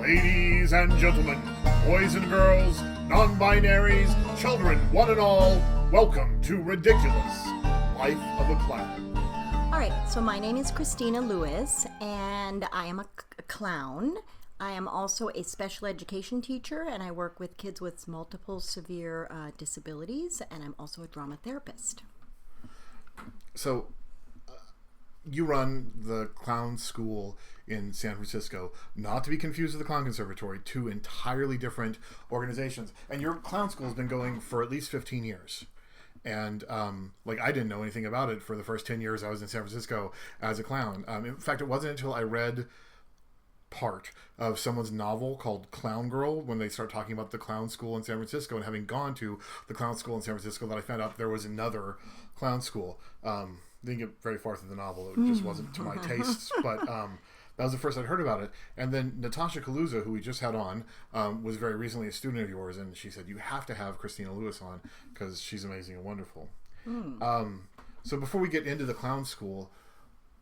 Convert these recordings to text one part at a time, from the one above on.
Ladies and gentlemen, boys and girls, non-binaries, children, one and all, welcome to Ridiculous Life of a Clown. All right, so my name is Christina Lewis, and I am a clown. I am also a special education teacher, and I work with kids with multiple severe disabilities, and I'm also a drama therapist. So, you run the clown school in San Francisco, not to be confused with the Clown Conservatory, two entirely different organizations. And your clown school has been going for at least 15 years. And I didn't know anything about it for the first 10 years I was in San Francisco as a clown. In fact, it wasn't until I read part of someone's novel called Clown Girl when they start talking about the clown school in San Francisco, and having gone to the clown school in San Francisco, that I found out there was another clown school. Didn't get very far through the novel. It just wasn't to my tastes, but that was the first I'd heard about it. And then Natasha Kaluza, who we just had on, was very recently a student of yours, and she said, you have to have Christina Lewis on because she's amazing and wonderful. So before we get into the clown school,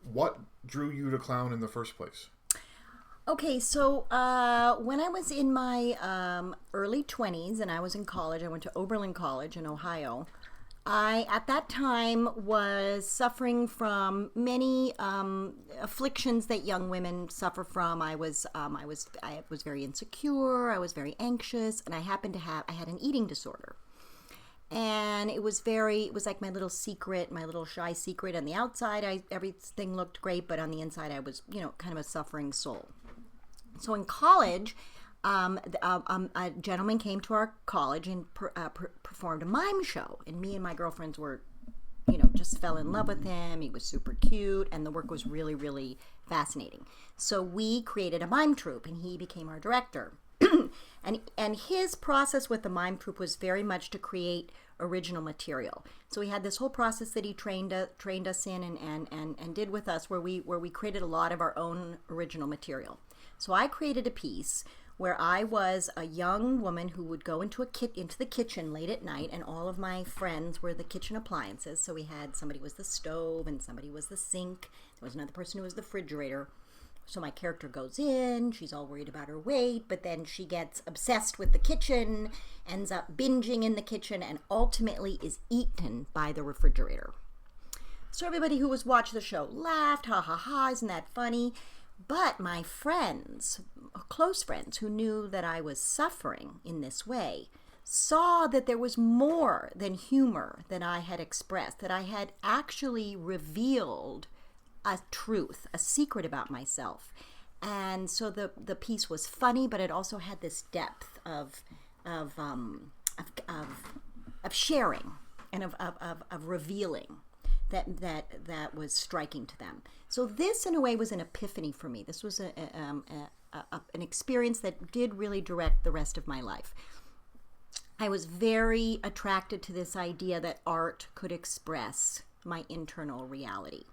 what drew you to clown in the first place? Okay, so when I was in my early 20s and I was in college, I went to Oberlin College in Ohio. I, at that time, was suffering from many afflictions that young women suffer from. I was very insecure. I was very anxious, and I had an eating disorder. And it was like my little secret, my little shy secret. On the outside, everything looked great, but on the inside, I was, kind of a suffering soul. So in college, a gentleman came to our college and performed a mime show, and me and my girlfriends were, just fell in love with him. He was super cute, and the work was really, really fascinating. So we created a mime troupe, and he became our director. and his process with the mime troupe was very much to create original material. So he had this whole process that he trained us in and did with us, where we created a lot of our own original material. So I created a piece where I was a young woman who would go into the kitchen late at night, and all of my friends were the kitchen appliances. So we had somebody was the stove, and somebody was the sink. There was another person who was the refrigerator. So my character goes in, she's all worried about her weight, but then she gets obsessed with the kitchen, ends up binging in the kitchen, and ultimately is eaten by the refrigerator. So everybody who was watching the show laughed, ha ha ha, isn't that funny? But my friends, close friends who knew that I was suffering in this way, saw that there was more than humor that I had expressed, that I had actually revealed a truth, a secret about myself. And so the piece was funny, but it also had this depth of sharing and of revealing that was striking to them. So this, in a way, was an epiphany for me. This was an experience that did really direct the rest of my life. I was very attracted to this idea that art could express my internal reality.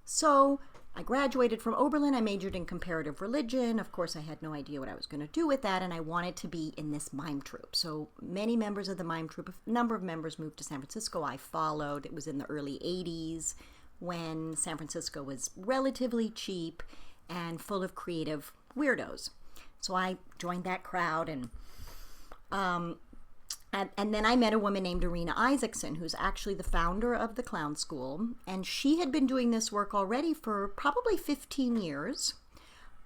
So I graduated from Oberlin. I majored in comparative religion. Of course, I had no idea what I was going to do with that, and I wanted to be in this mime troupe. So many members of the mime troupe, a number of members moved to San Francisco. I followed. It was in the early 80s when San Francisco was relatively cheap and full of creative weirdos. So I joined that crowd, and then I met a woman named Irina Isaacson, who's actually the founder of the clown school, and she had been doing this work already for probably 15 years.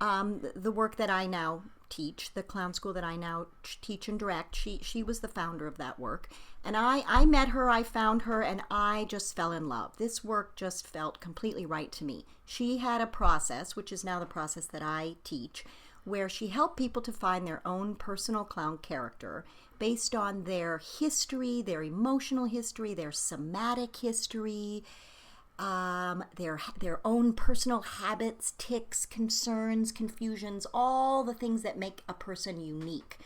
The work that I now teach, the clown school that I now teach and direct, she was the founder of that work. And I met her, I found her, and I just fell in love. This work just felt completely right to me. She had a process, which is now the process that I teach, where she helped people to find their own personal clown character based on their history, their emotional history, their somatic history, their own personal habits, tics, concerns, confusions, all the things that make a person unique.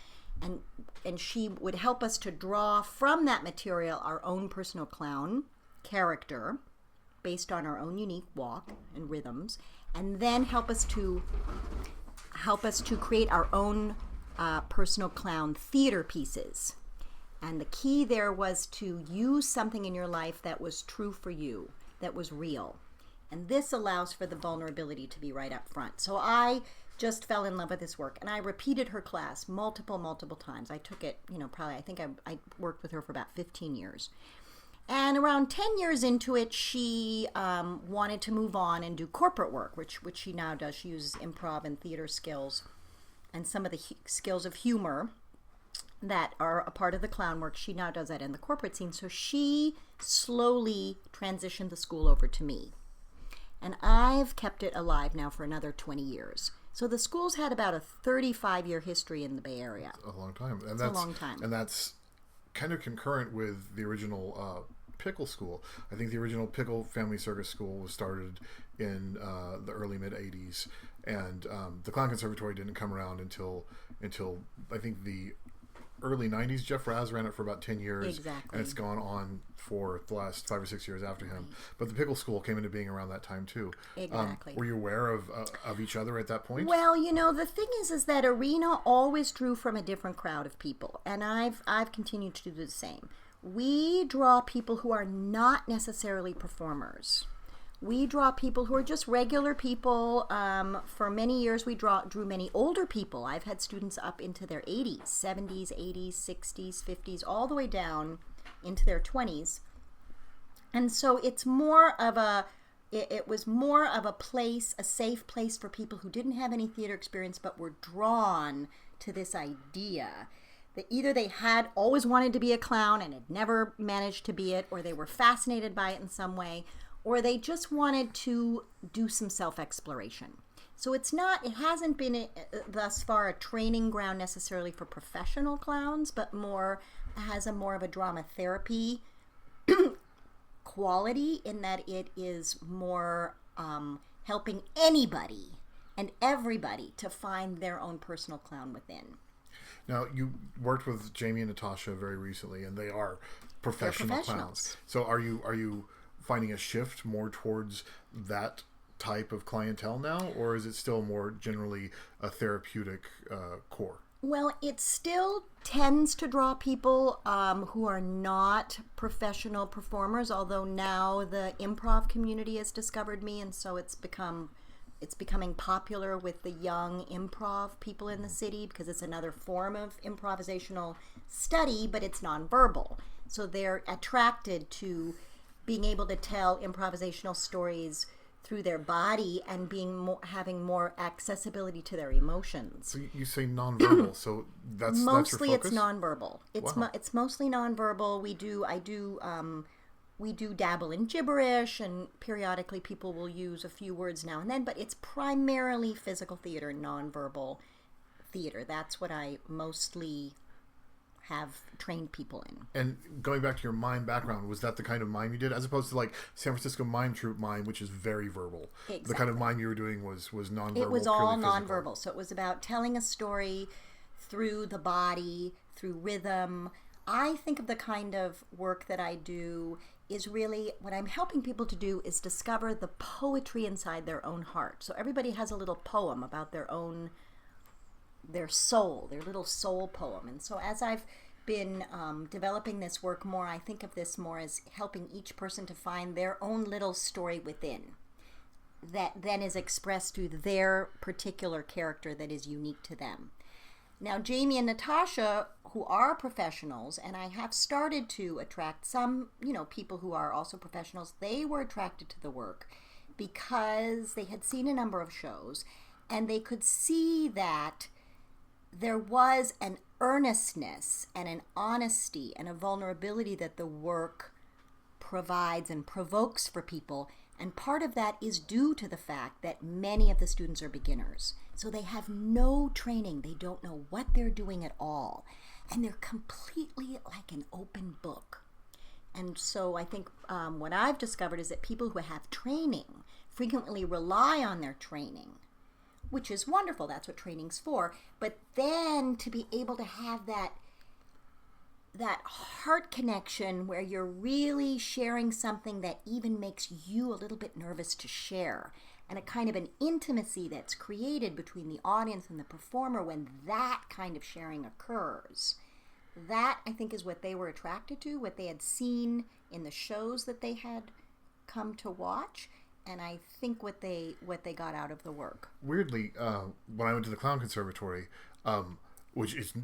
And she would help us to draw from that material our own personal clown character based on our own unique walk and rhythms, and then help us to create our own personal clown theater pieces. And the key there was to use something in your life that was true for you, that was real. And this allows for the vulnerability to be right up front. So I just fell in love with this work. And I repeated her class multiple times. I took it, probably, I think I worked with her for about 15 years. And around 10 years into it, she wanted to move on and do corporate work, which she now does. She uses improv and theater skills and some of the skills of humor that are a part of the clown work. She now does that in the corporate scene. So she slowly transitioned the school over to me. And I've kept it alive now for another 20 years. So the school's had about a 35-year history in the Bay Area. A long time. It's a long time. And that's kind of concurrent with the original Pickle School. I think the original Pickle Family Circus School was started in the early mid-'80s. And the Clown Conservatory didn't come around until I think the early 90s. Jeff Raz ran it for about 10 years. Exactly. And it's gone on for the last 5 or 6 years after him. But the Pickle School came into being around that time too. Exactly. Were you aware of each other at that point? Well, the thing is that Arena always drew from a different crowd of people, and I've continued to do the same. We draw people who are not necessarily performers. We draw people who are just regular people. For many years, we drew many older people. I've had students up into their 80s, 70s, 80s, 60s, 50s, all the way down into their 20s. And so it's more of it was more of a place, a safe place for people who didn't have any theater experience but were drawn to this idea that either they had always wanted to be a clown and had never managed to be it, or they were fascinated by it in some way, or they just wanted to do some self-exploration. So it hasn't been thus far a training ground necessarily for professional clowns, but has more of a drama therapy quality, in that it is more helping anybody and everybody to find their own personal clown within. Now, you worked with Jamie and Natasha very recently, and they are professional clowns. So are you finding a shift more towards that type of clientele now, or is it still more generally a therapeutic core? Well, it still tends to draw people who are not professional performers, although now the improv community has discovered me, and so it's becoming popular with the young improv people in the city, because it's another form of improvisational study, but it's nonverbal. So they're attracted to being able to tell improvisational stories through their body and having more accessibility to their emotions. So you say nonverbal, so that's mostly your focus? It's nonverbal. It's mostly nonverbal. We do dabble in gibberish, and periodically people will use a few words now and then, but it's primarily physical theater, nonverbal theater. That's what I mostly have trained people in. And going back to your mime background, was that the kind of mime you did, as opposed to like San Francisco Mime Troupe mime, which is very verbal? Exactly. The kind of mime you were doing was nonverbal. It was all nonverbal. So it was about telling a story through the body, through rhythm. I think of the kind of work that I do is really, what I'm helping people to do is discover the poetry inside their own heart. So everybody has a little poem about their soul, their little soul poem. And so as I've been developing this work more, I think of this more as helping each person to find their own little story within, that then is expressed through their particular character that is unique to them. Now, Jamie and Natasha, who are professionals, and I have started to attract some, people who are also professionals, they were attracted to the work because they had seen a number of shows, and they could see that there was an earnestness and an honesty and a vulnerability that the work provides and provokes for people. And part of that is due to the fact that many of the students are beginners. So they have no training. They don't know what they're doing at all. And they're completely like an open book. And so I think what I've discovered is that people who have training frequently rely on their training, which is wonderful. That's what training's for. But then to be able to have that heart connection where you're really sharing something that even makes you a little bit nervous to share, and a kind of an intimacy that's created between the audience and the performer when that kind of sharing occurs. That, I think, is what they were attracted to, what they had seen in the shows that they had come to watch. and I think what they got out of the work. Weirdly, when I went to the Clown Conservatory,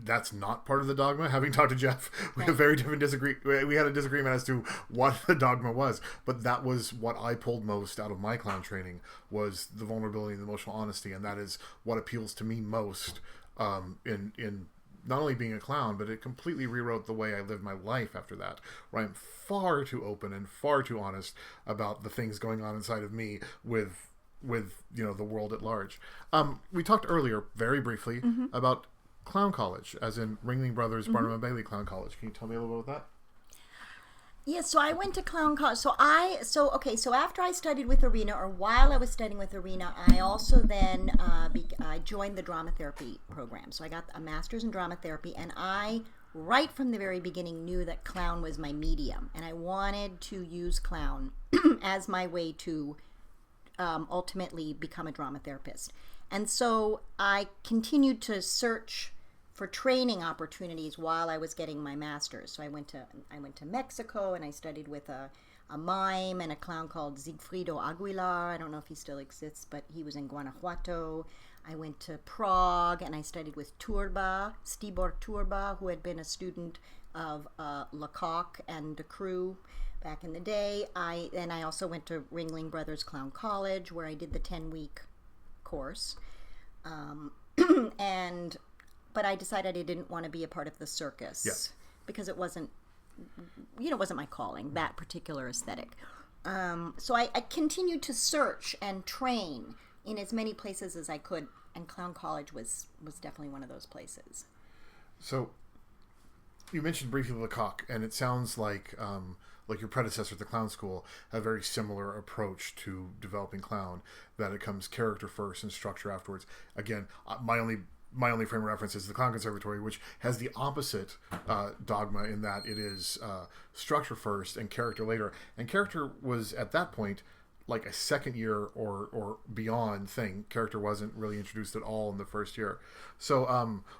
that's not part of the dogma. Having talked to Jeff, we had we had a disagreement as to what the dogma was, but that was what I pulled most out of my clown training, was the vulnerability and the emotional honesty, and that is what appeals to me most in not only being a clown, but it completely rewrote the way I lived my life after that, where I'm far too open and far too honest about the things going on inside of me with the world at large. We talked earlier very briefly about Clown College, as in Ringling Brothers, Barnum and Bailey Clown College. Can you tell me a little bit about that? Yeah, so I went to Clown College. So after I studied with Arena, or while I was studying with Arena, I also then I joined the drama therapy program. So I got a master's in drama therapy, and I, right from the very beginning, knew that clown was my medium, and I wanted to use clown as my way to ultimately become a drama therapist. And so I continued to search for training opportunities while I was getting my master's. So I went to Mexico, and I studied with a mime and a clown called Sigfrido Aguilar. I don't know if he still exists, but he was in Guanajuato. I went to Prague, and I studied with Stibor Turba, who had been a student of Lecoq and De Croo back in the day. Then I also went to Ringling Brothers Clown College, where I did the 10-week course. But I decided I didn't want to be a part of the circus because it wasn't my calling, that particular aesthetic. So I continued to search and train in as many places as I could, and Clown College was definitely one of those places. So you mentioned briefly Lecoq, and it sounds like your predecessor at the clown school had a very similar approach to developing clown, that it comes character first and structure afterwards. Again, my only frame of reference is the Clown Conservatory, which has the opposite dogma, in that it is structure first and character later. And character was, at that point, like a second year or beyond thing. Character wasn't really introduced at all in the first year. So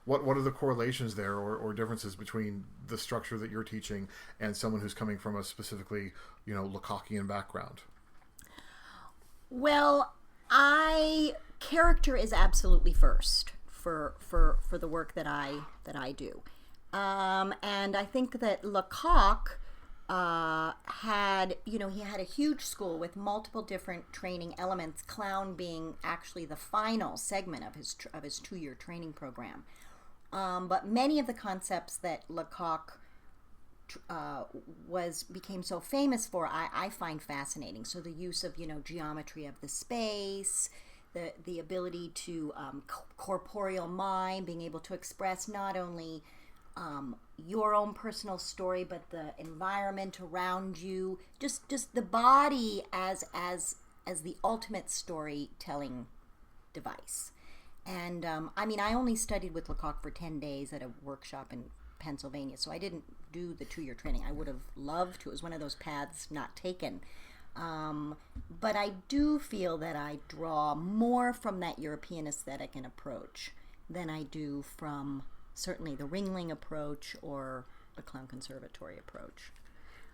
what are the correlations there, or differences between the structure that you're teaching and someone who's coming from a specifically, Lecoqian background? Well, character is absolutely first for the work that I do. And I think that Lecoq had a huge school with multiple different training elements, clown being actually the final segment of his 2-year training program. But many of the concepts that Lecoq became so famous for, I find fascinating. So the use of geometry of the space, the ability to corporeal mime, being able to express not only your own personal story, but the environment around you, just the body as the ultimate storytelling device. And I only studied with Lecoq for 10 days at a workshop in Pennsylvania, so I didn't do the 2-year training. I would have loved to. It was one of those paths not taken. But I do feel that I draw more from that European aesthetic and approach than I do from certainly the Ringling approach or the Clown Conservatory approach.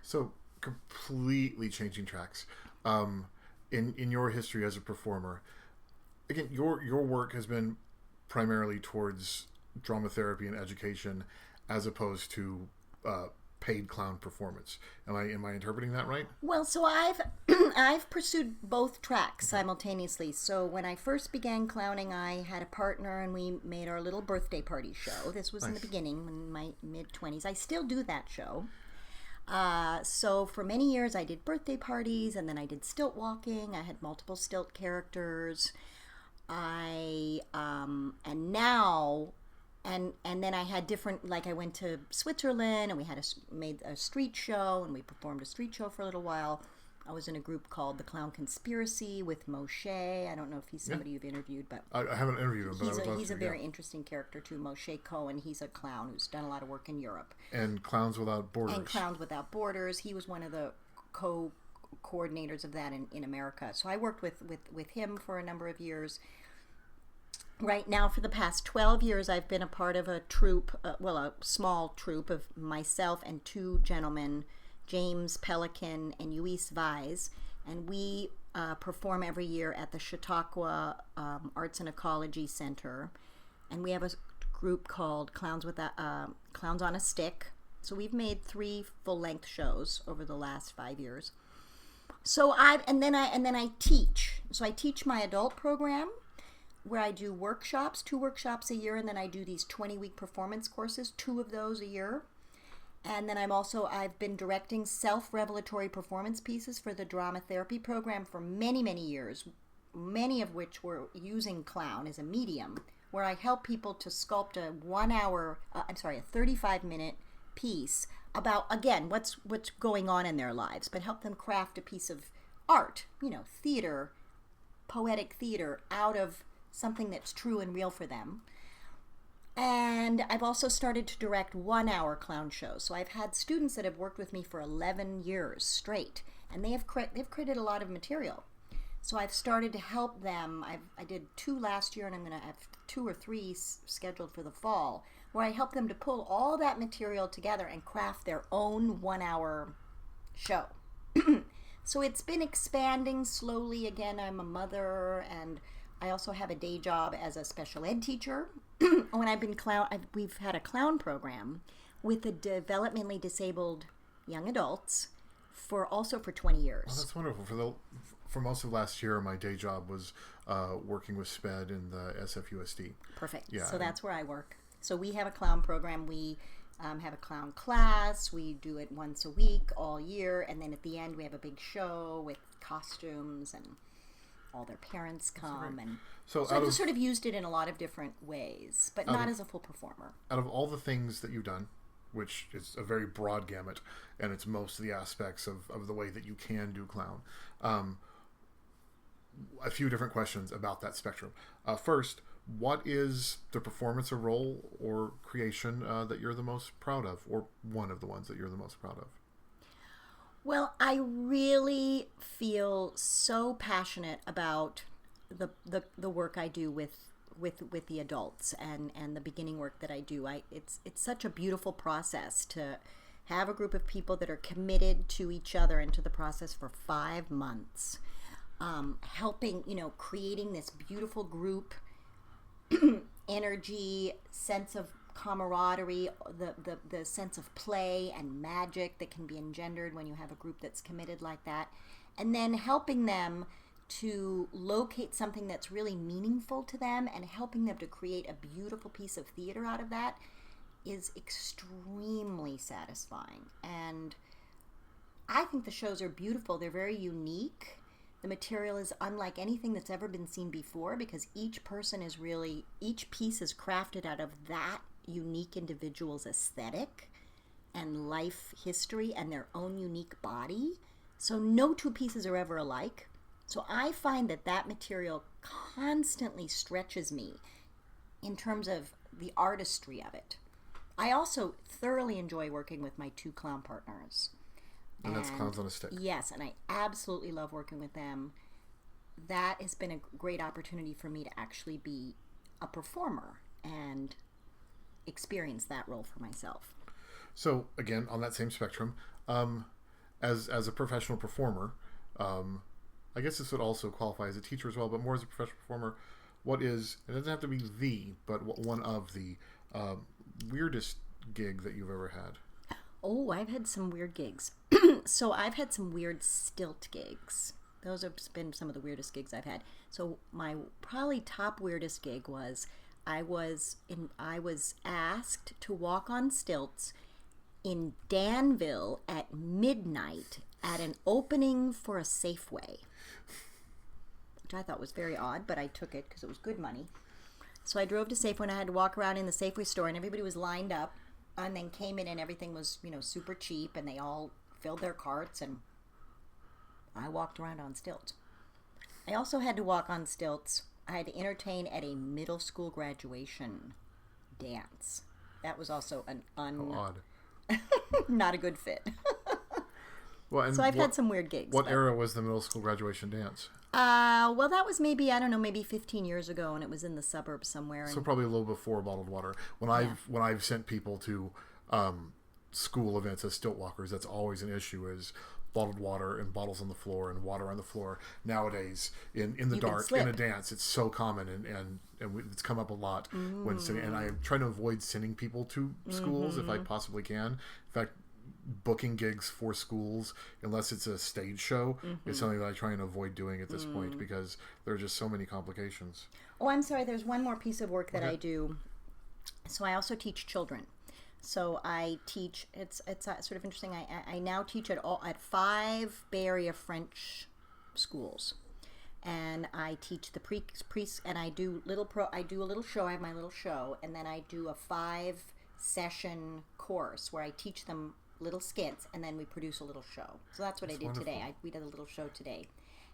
So, completely changing tracks. In your history as a performer, again, your work has been primarily towards drama therapy and education, as opposed to paid clown performance. Am I interpreting that right? Well, so I've pursued both tracks simultaneously. So when I first began clowning, I had a partner, and we made our little birthday party show. This was in the beginning, in my mid-20s. I still do that show. So for many years, I did birthday parties, and then I did stilt walking. I had multiple stilt characters. And then I had different, like I went to Switzerland, and we had made a street show, and we performed a street show for a little while. I was in a group called the Clown Conspiracy with Moshe. I don't know if he's somebody you've interviewed, but I haven't interviewed him. But he's a very interesting character too, Moshe Cohen. He's a clown who's done a lot of work in Europe. And Clowns Without Borders. He was one of the co-coordinators of that in America. So I worked with him for a number of years. Right now, for the past 12 years, I've been a part of a troupe, a small troupe of myself and 2 gentlemen, James Pelican and Luis Vaiz, and we perform every year at the Chautauqua Arts and Ecology Center, and we have a group called Clowns on a Stick. So we've made 3 full-length shows over the last 5 years. So I teach. So I teach my adult program, where I do workshops, 2 workshops a year, and then I do these 20-week performance courses, 2 of those a year. And then I've been directing self-revelatory performance pieces for the drama therapy program for many, many years, many of which were using clown as a medium, where I help people to sculpt a 35-minute piece about, again, what's going on in their lives, but help them craft a piece of art, theater, poetic theater, out of something that's true and real for them. And I've also started to direct 1-hour clown shows. So I've had students that have worked with me for 11 years straight, and they've created a lot of material. So I've started to help them. I did 2 last year, and I'm going to have 2 or 3 scheduled for the fall, where I help them to pull all that material together and craft their own 1-hour show. So it's been expanding slowly. Again, I'm a mother, and I also have a day job as a special ed teacher. We've had a clown program with the developmentally disabled young adults for 20 years. Oh, that's wonderful. For most of last year, my day job was working with SPED in the SFUSD. Perfect. Yeah, So that's where I work. So we have a clown program. We have a clown class. We do it once a week all year, and then at the end we have a big show with costumes, and all their parents come. And so I just sort of used it in a lot of different ways, but not as a full performer. Out of all the things that you've done, which is a very broad gamut, and it's most of the aspects of the way that you can do clown, a few different questions about that spectrum. First, what is the performance or role or creation that you're the most proud of, or one of the ones that you're the most proud of? Well, I really feel so passionate about the work I do with the adults and the beginning work that I do. It's such a beautiful process to have a group of people that are committed to each other and to the process for 5 months, helping, creating this beautiful group energy, sense of camaraderie, the sense of play and magic that can be engendered when you have a group that's committed like that, and then helping them to locate something that's really meaningful to them and helping them to create a beautiful piece of theater out of that is extremely satisfying. And I think the shows are beautiful. They're very unique. The material is unlike anything that's ever been seen before, because each piece is crafted out of that unique individual's aesthetic and life history and their own unique body. So no 2 pieces are ever alike. So I find that material constantly stretches me in terms of the artistry of it. I also thoroughly enjoy working with my 2 clown partners. And that's Clowns on a Stick. Yes, and I absolutely love working with them. That has been a great opportunity for me to actually be a performer and experience that role for myself. So, again, on that same spectrum, as a professional performer, I guess this would also qualify as a teacher as well, but more as a professional performer, it doesn't have to be but one of the weirdest gig that you've ever had? Oh, I've had some weird gigs. So I've had some weird stilt gigs. Those have been some of the weirdest gigs I've had. So my probably top weirdest gig was I was asked to walk on stilts in Danville at midnight at an opening for a Safeway, which I thought was very odd, but I took it because it was good money. So I drove to Safeway, and I had to walk around in the Safeway store, and everybody was lined up, and then came in, and everything was, super cheap, and they all filled their carts, and I walked around on stilts. I also had to walk on stilts. I had to entertain at a middle school graduation dance. That was also odd. Not a good fit. Well, so I've had some weird gigs. What era was the middle school graduation dance? Well, that was maybe 15 years ago, and it was in the suburbs somewhere. So probably a little before Bottled Water. When I've sent people to school events as stilt walkers, that's always an issue. Is bottled water and bottles on the floor and water on the floor nowadays in the You can dark slip. in a dance. It's so common, and it's come up a lot when sending, and I'm trying to avoid sending people to schools if I possibly can. In fact, booking gigs for schools, unless it's a stage show, is something that I try and avoid doing at this point, because there are just so many complications. Oh, I'm sorry. There's one more piece of work that I do. So I also teach children. So I teach. It's sort of interesting. I now teach at 5 Bay Area French schools, and I teach the pre and I do I do a little show. I have my little show, and then I do a 5-session course where I teach them little skits, and then we produce a little show. So that's what I did wonderful. today. We did a little show today,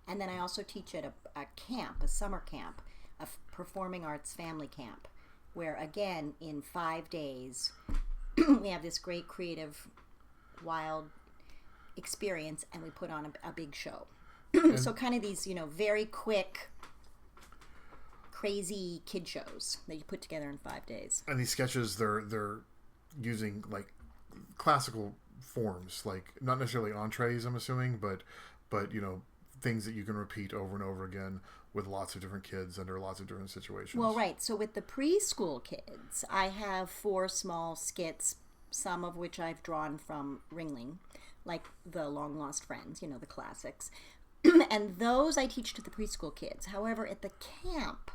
and then I also teach at a camp, a summer camp, a performing arts family camp, where again in 5 days we have this great creative wild experience, and we put on a big show. So kind of these very quick crazy kid shows that you put together in 5 days. And these sketches, they're using like classical forms, like not necessarily entrees, I'm assuming, but things that you can repeat over and over again with lots of different kids under lots of different situations. Well, right. So with the preschool kids, I have 4 small skits, some of which I've drawn from Ringling, like the Long Lost Friends, the classics. And those I teach to the preschool kids. However, at the camp,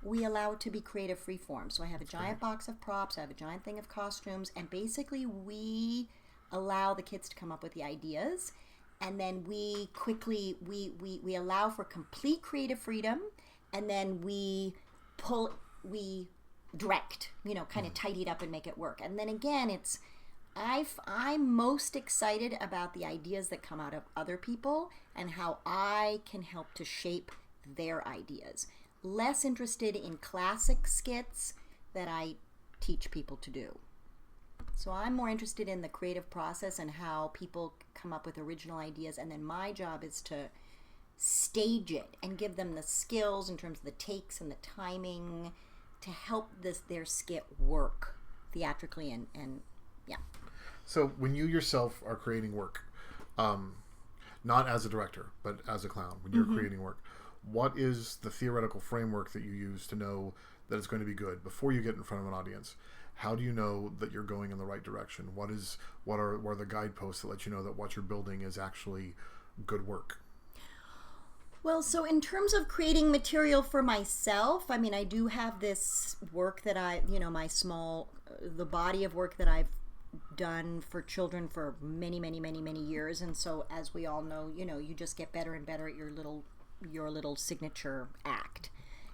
we allow it to be creative freeform. So I have a giant box of props, I have a giant thing of costumes, and basically we allow the kids to come up with the ideas, and then we quickly we allow for complete creative freedom, and then we direct, kind of tidy it up and make it work. And then again, I'm most excited about the ideas that come out of other people and how I can help to shape their ideas. Less interested in classic skits that I teach people to do. So I'm more interested in the creative process and how people come up with original ideas, and then my job is to stage it and give them the skills in terms of the takes and the timing to help their skit work theatrically and yeah. So when you yourself are creating work, not as a director, but as a clown, when you're creating work, what is the theoretical framework that you use to know that it's going to be good before you get in front of an audience? How do you know that you're going in the right direction? What are the guideposts that let you know that what you're building is actually good work? Well, so in terms of creating material for myself, I mean, I do have this work that the body of work that I've done for children for many, many, many, many years. And so as we all know, you just get better and better at your little signature act.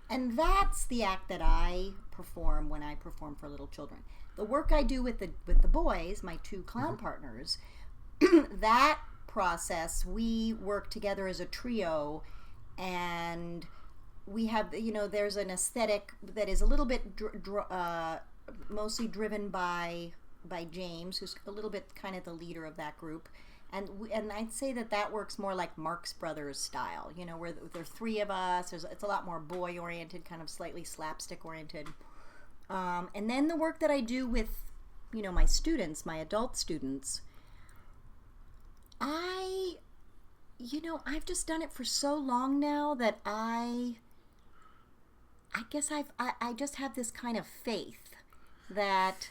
And that's the act that I perform when I perform for little children. The work I do with the boys, my 2 clown partners, that process, we work together as a trio, and we have, there's an aesthetic that is a little bit mostly driven by James, who's a little bit kind of the leader of that group. And I'd say that works more like Marx Brothers style, where there are 3 of us. It's a lot more boy-oriented, kind of slightly slapstick-oriented. And then the work that I do with, my students, my adult students, I've just done it for so long now that I guess I just have this kind of faith that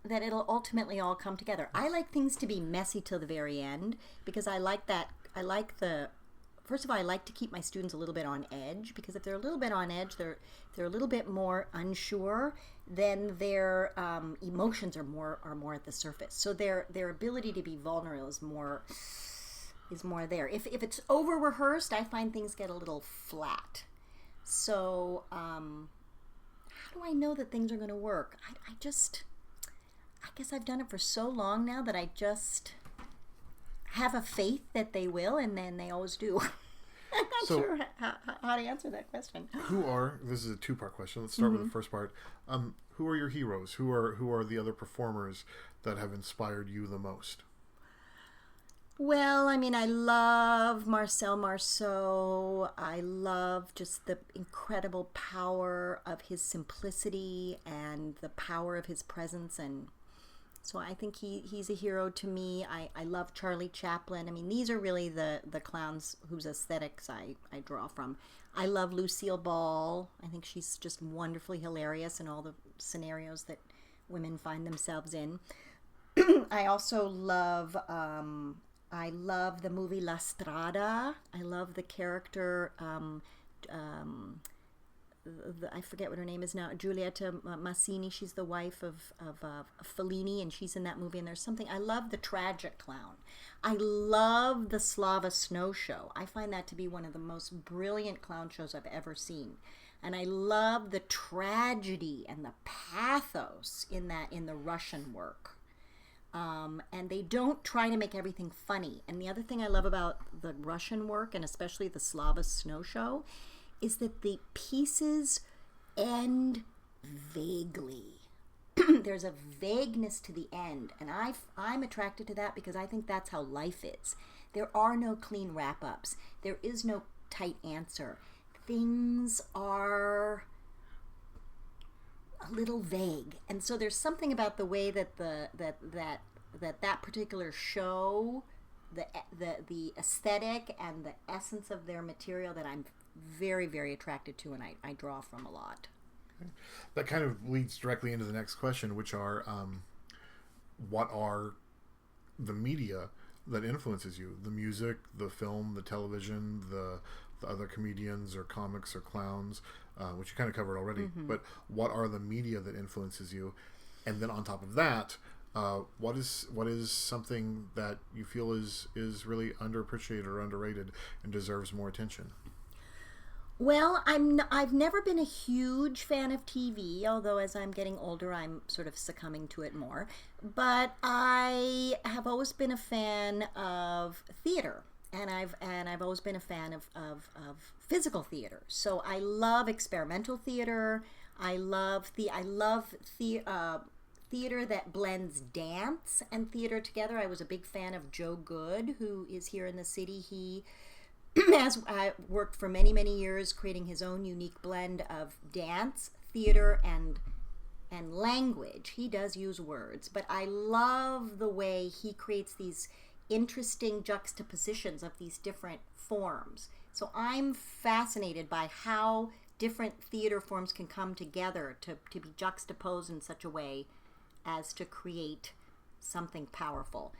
it'll ultimately all come together. I like things to be messy till the very end, because I like that. First of all, I like to keep my students a little bit on edge, because if they're a little bit on edge, they're a little bit more unsure, then their emotions are more at the surface. So their ability to be vulnerable is more there. If it's over rehearsed, I find things get a little flat. So how do I know that things are going to work? I guess I've done it for so long now that I just have a faith that they will, and then they always do. I'm not sure how to answer that question. This is a 2-part question. Let's start with the first part. Who are your heroes? Who are the other performers that have inspired you the most? Well, I mean, I love Marcel Marceau. I love just the incredible power of his simplicity and the power of his presence and So I think he's a hero to me. I love Charlie Chaplin. I mean, these are really the clowns whose aesthetics I draw from. I love Lucille Ball. I think she's just wonderfully hilarious in all the scenarios that women find themselves in. I also love the movie La Strada. I love the character. I forget what her name is now, Giulietta Massini. She's the wife of Fellini, and she's in that movie. And there's something, I love the tragic clown. I love the Slava Snow Show. I find that to be one of the most brilliant clown shows I've ever seen. And I love the tragedy and the pathos in the Russian work. And they don't try to make everything funny. And the other thing I love about the Russian work, and especially the Slava Snow Show, is that the pieces end vaguely. There's a vagueness to the end, and I'm attracted to that because I think that's how life is. There are no clean wrap-ups. There is no tight answer. Things are a little vague, and so there's something about the way that that particular show, the aesthetic and the essence of their material that I'm very, very attracted to, and I draw from a lot. Okay. That kind of leads directly into the next question, which are what are the media that influences you? The music, the film, the television, the other comedians or comics or clowns, which you kind of covered already. Mm-hmm. But what are the media that influences you? And then on top of that, what is something that you feel is really underappreciated or underrated and deserves more attention? Well, I've never been a huge fan of TV, although as I'm getting older, I'm sort of succumbing to it more. But I have always been a fan of theater, and I've always been a fan of physical theater. So I love experimental theater. I love theater that blends dance and theater together. I was a big fan of Joe Good, who is here in the city. He has worked for many, many years creating his own unique blend of dance, theater, and language. He does use words, but I love the way he creates these interesting juxtapositions of these different forms. So I'm fascinated by how different theater forms can come together to be juxtaposed in such a way as to create something powerful.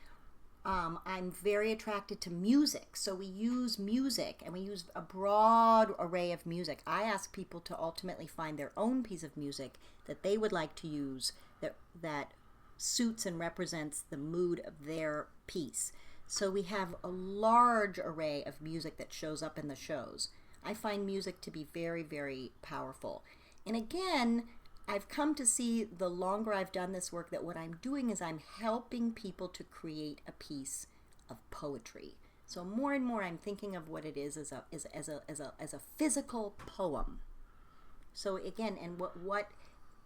I'm very attracted to music, so we use music, and we use a broad array of music. I ask people to ultimately find their own piece of music that they would like to use that suits and represents the mood of their piece. So we have a large array of music that shows up in the shows. I find music to be very, very powerful. And again, I've come to see the longer I've done this work that what I'm doing is I'm helping people to create a piece of poetry. So more and more I'm thinking of what it is as a physical poem. So again, and what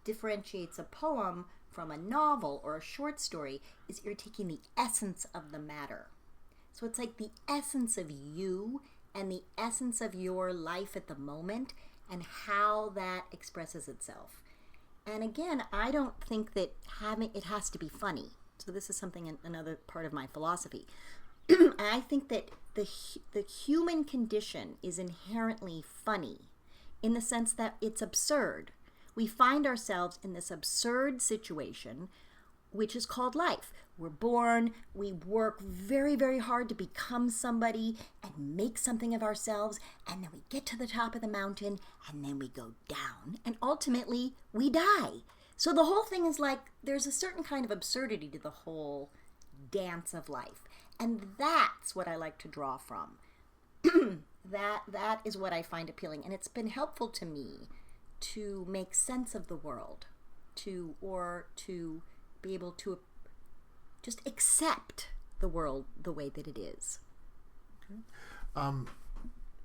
differentiates a poem from a novel or a short story is you're taking the essence of the matter. So it's like the essence of you and the essence of your life at the moment and how that expresses itself. And again, I don't think that it has to be funny. So this is something, another part of my philosophy. I think that the human condition is inherently funny in the sense that it's absurd. We find ourselves in this absurd situation, which is called life. We're born, we work very, very hard to become somebody and make something of ourselves, and then we get to the top of the mountain, and then we go down, and ultimately we die. So the whole thing is like, there's a certain kind of absurdity to the whole dance of life, and that's what I like to draw from. That is what I find appealing, and it's been helpful to me to make sense of the world, to be able to just accept the world the way that it is. Okay.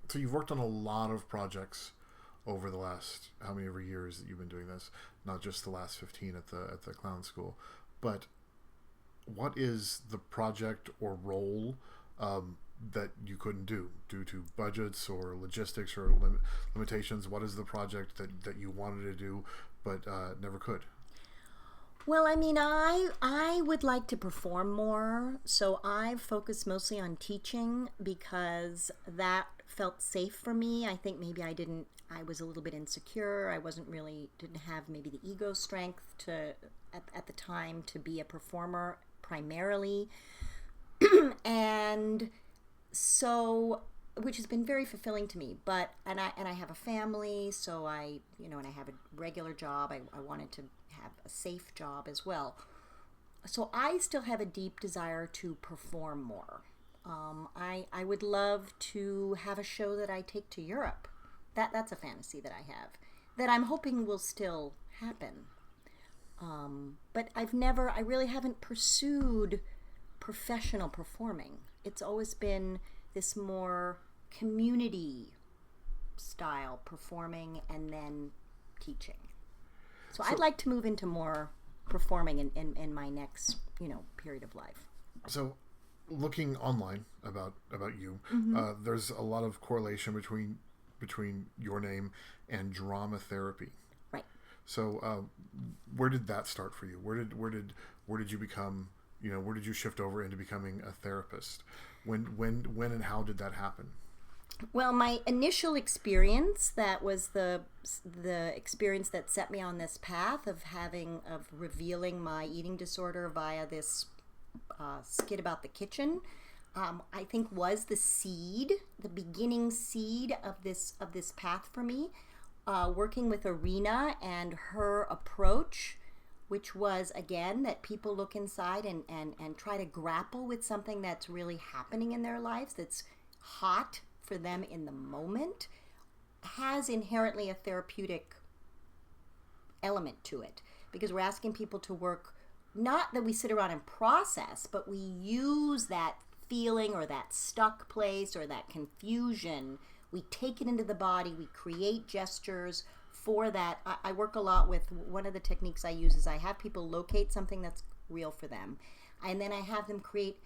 So you've worked on a lot of projects over the last how many ever years that you've been doing this, not just the last 15 at the clown school, but what is the project or role that you couldn't do due to budgets or logistics or limitations? What is the project that you wanted to do but never could? Well, I mean, I would like to perform more, so I focus mostly on teaching because that felt safe for me. I think maybe I was a little bit insecure. I didn't have maybe the ego strength at the time to be a performer primarily. And so, which has been very fulfilling to me, and I have a family, so and I have a regular job. I wanted to have a safe job as well. So I still have a deep desire to perform more. I would love to have a show that I take to Europe. That's a fantasy that I have, that I'm hoping will still happen. But I really haven't pursued professional performing. It's always been this more community style performing and then teaching. So I'd like to move into more performing in my next, period of life. So looking online about you, there's a lot of correlation between your name and drama therapy. Right. So where did that start for you? Where did you become, where did you shift over into becoming a therapist? When and how did that happen? Well, my initial experience, that was the experience that set me on this path of revealing my eating disorder via this skit about the kitchen. I think was the beginning seed of this path for me. Working with Arena and her approach, which was, again, that people look inside and try to grapple with something that's really happening in their lives, that's hot for them in the moment, has inherently a therapeutic element to it, because we're asking people to work, not that we sit around and process, but we use that feeling or that stuck place or that confusion. We take it into the body, we create gestures for that. I work a lot with, one of the techniques I use is I have people locate something that's real for them, and then I have them create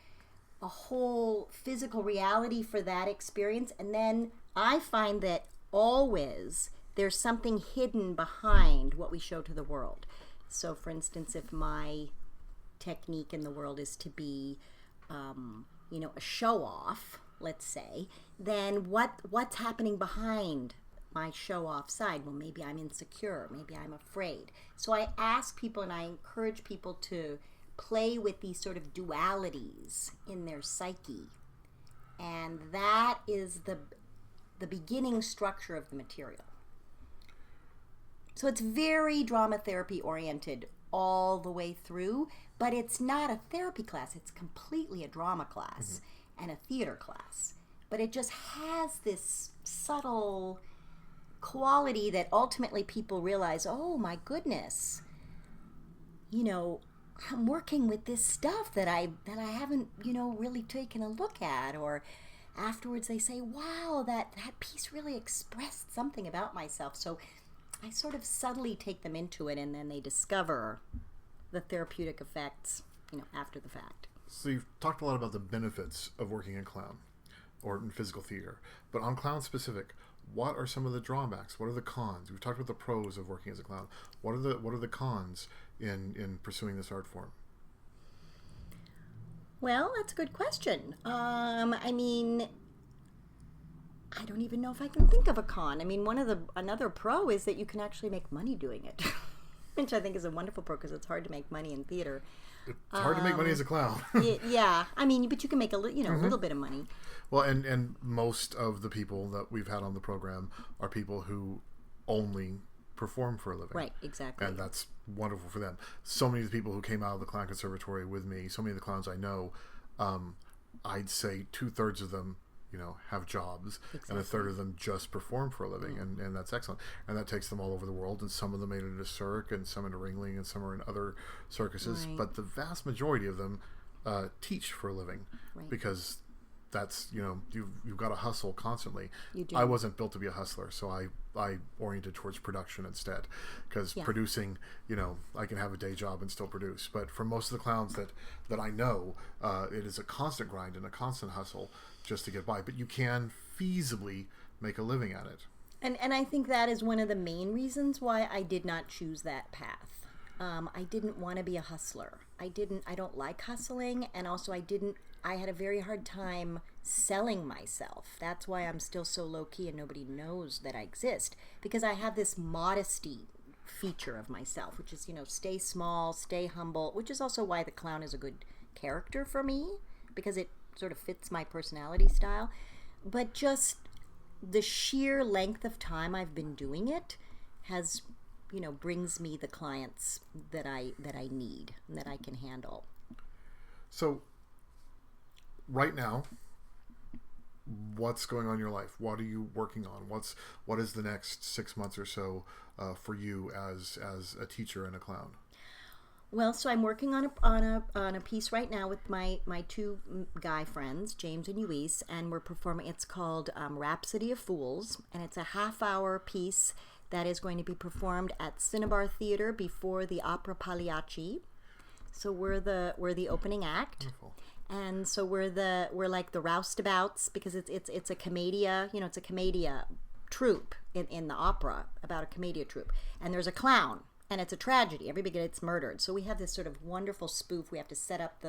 a whole physical reality for that experience. And then I find that always there's something hidden behind what we show to the world. So for instance, if my technique in the world is to be a show off, let's say, then what's happening behind my show off side? Well, maybe I'm insecure, maybe I'm afraid. So I ask people and I encourage people to play with these sort of dualities in their psyche, and that is the beginning structure of the material. So it's very drama therapy oriented all the way through, but it's not a therapy class, it's completely a drama class and a theater class, but it just has this subtle quality that ultimately people realize, oh my goodness, I'm working with this stuff that I haven't, really taken a look at. Or afterwards they say, wow, that piece really expressed something about myself. So I sort of subtly take them into it, and then they discover the therapeutic effects, after the fact. So you've talked a lot about the benefits of working in clown or in physical theater, but on clown specific, what are some of the drawbacks? What are the cons? We've talked about the pros of working as a clown. What are the cons in pursuing this art form? Well, that's a good question. I mean, I don't even know if I can think of a con. I mean, another pro is that you can actually make money doing it, which I think is a wonderful pro, because it's hard to make money in theater. It's hard to make money as a clown. Yeah, I mean, but you can make a little bit of money. Well, and most of the people that we've had on the program are people who only perform for a living. Right, exactly. And that's wonderful for them. So many of the people who came out of the Clown Conservatory with me, so many of the clowns I know, I'd say 2/3 of them, have jobs, and 1/3 of them just perform for a living, and that's excellent. And that takes them all over the world, and some of them made it into Cirque, and some into Ringling, and some are in other circuses. Right. But the vast majority of them teach for a living, because that's, you've got to hustle constantly. You do. I wasn't built to be a hustler, so I oriented towards production instead, because producing, I can have a day job and still produce. But for most of the clowns that I know, it is a constant grind and a constant hustle just to get by. But you can feasibly make a living at it. And I think that is one of the main reasons why I did not choose that path. I didn't want to be a hustler. I don't like hustling, and also I had a very hard time selling myself. That's why I'm still so low key and nobody knows that I exist, because I have this modesty feature of myself, which is, stay small, stay humble, which is also why the clown is a good character for me, because it sort of fits my personality style. But just the sheer length of time I've been doing it has, brings me the clients that I need and that I can handle. So right now, what's going on in your life? What are you working on? What is the next 6 months or so for you as a teacher and a clown? Well, so I'm working on a piece right now with my two guy friends, James and Luis, and we're performing. It's called Rhapsody of Fools, and it's a half-hour piece that is going to be performed at Cinnabar Theater before the Opera Pagliacci. So we're the opening act. Wonderful. And so we're like the roustabouts, because it's a commedia, it's a commedia troupe in the opera, about a commedia troupe, and there's a clown. And it's a tragedy. Everybody gets murdered. So we have this sort of wonderful spoof. We have to set up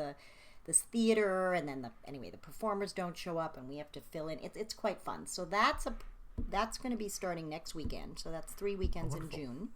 this theater, and then the performers don't show up, and we have to fill in. It's quite fun. So that's going to be starting next weekend. So that's 3 weekends in June.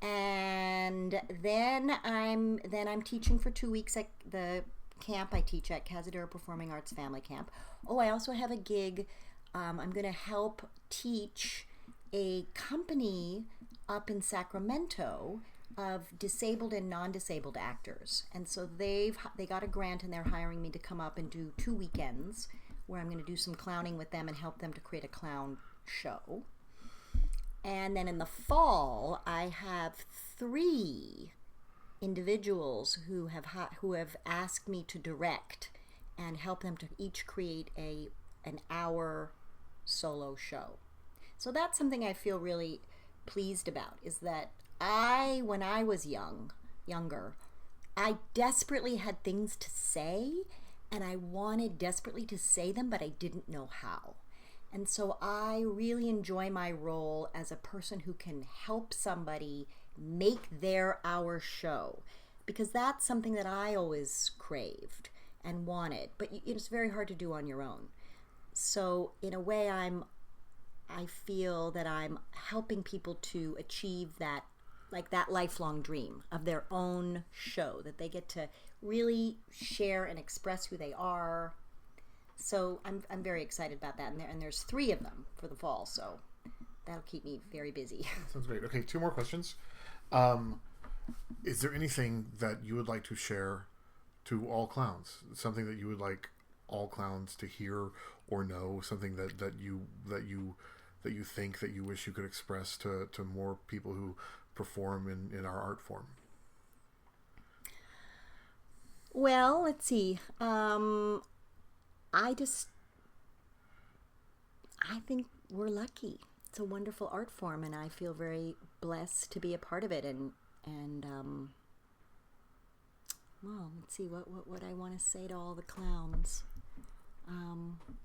And then I'm teaching for 2 weeks at the camp I teach at, Cazadero Performing Arts Family Camp. Oh, I also have a gig. I'm going to help teach a company up in Sacramento of disabled and non-disabled actors, and so they got a grant, and they're hiring me to come up and do 2 weekends where I'm going to do some clowning with them and help them to create a clown show. And then in the fall, I have 3 individuals who have asked me to direct and help them to each create an hour solo show. So that's something I feel really pleased about, is that when I was younger, I desperately had things to say, and I wanted desperately to say them, but I didn't know how. And so I really enjoy my role as a person who can help somebody make their hour show, because that's something that I always craved and wanted, but it's very hard to do on your own. So in a way, I feel that I'm helping people to achieve that lifelong dream of their own show, that they get to really share and express who they are. So I'm very excited about that, and there's 3 of them for the fall, so that'll keep me very busy. Sounds great. Okay, 2 more questions. Is there anything that you would like to share to all clowns? Something that you would like all clowns to hear or know? Something that you think that you wish you could express to more people who perform in our art form? Well, let's see. I think we're lucky. It's a wonderful art form, and I feel very blessed to be a part of it. And well, let's see what I want to say to all the clowns.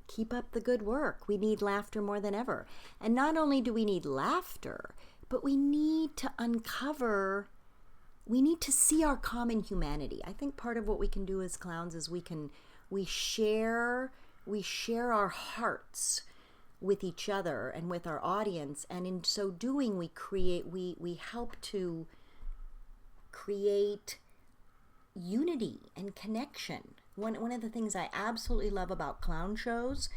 Keep up the good work. We need laughter more than ever. And not only do we need laughter, but we need to see our common humanity. I think part of what we can do as clowns is we share our hearts with each other and with our audience, and in so doing we help to create unity and connection. One of the things I absolutely love about clown shows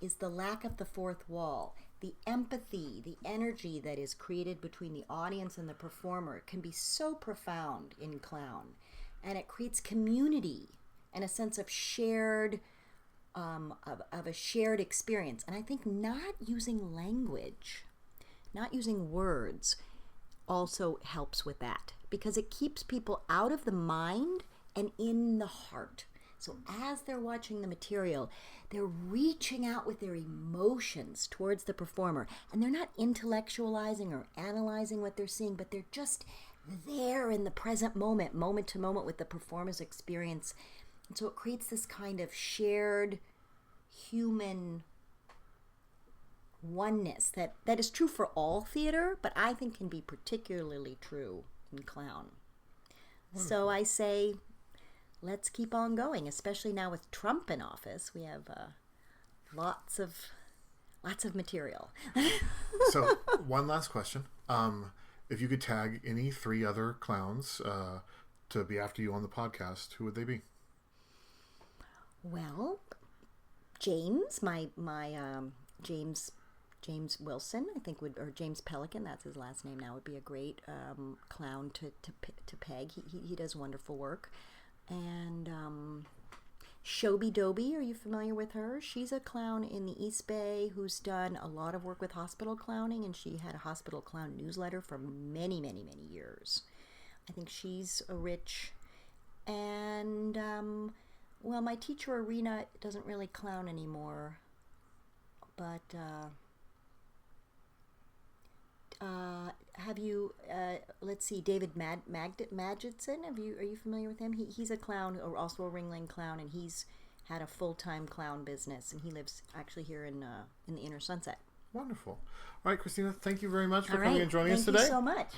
is the lack of the fourth wall. The empathy, the energy that is created between the audience and the performer can be so profound in clown, and it creates community and a sense of shared of a shared experience. And I think not using language, not using words, also helps with that, because it keeps people out of the mind and in the heart. So as they're watching the material, they're reaching out with their emotions towards the performer, and they're not intellectualizing or analyzing what they're seeing, but they're just there in the present moment to moment with the performer's experience. And so it creates this kind of shared human oneness that is true for all theater, but I think can be particularly true American clown. So I say, let's keep on going, especially now with Trump in office. We have lots of material. So, one last question. If you could tag any 3 other clowns to be after you on the podcast, who would they be? Well, James, my James Wilson, I think or James Pelican, that's his last name now, would be a great clown to peg. He does wonderful work. And Shobi Doby, are you familiar with her? She's a clown in the East Bay who's done a lot of work with hospital clowning, and she had a hospital clown newsletter for many, many, many years. I think she's a rich. And, well, my teacher, Arena, doesn't really clown anymore. But, have you, let's see, David Magidson, are you familiar with him? He's a clown, or also a Ringling clown, and he's had a full-time clown business, and he lives actually here in the Inner Sunset. Wonderful. All right, Christina, thank you very much for coming and joining us today. Thank you so much.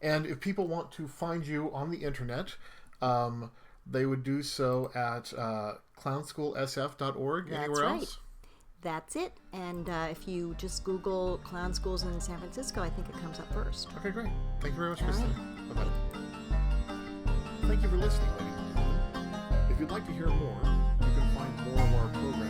And if people want to find you on the internet, they would do so at clownschoolsf.org. Anywhere else? That's it. And if you just Google clown schools in San Francisco, I think it comes up first. Okay, great. Thank you very much, Christina. Right. Bye-bye. Thank you for listening, ladies and gentlemen. If you'd like to hear more, you can find more of our programs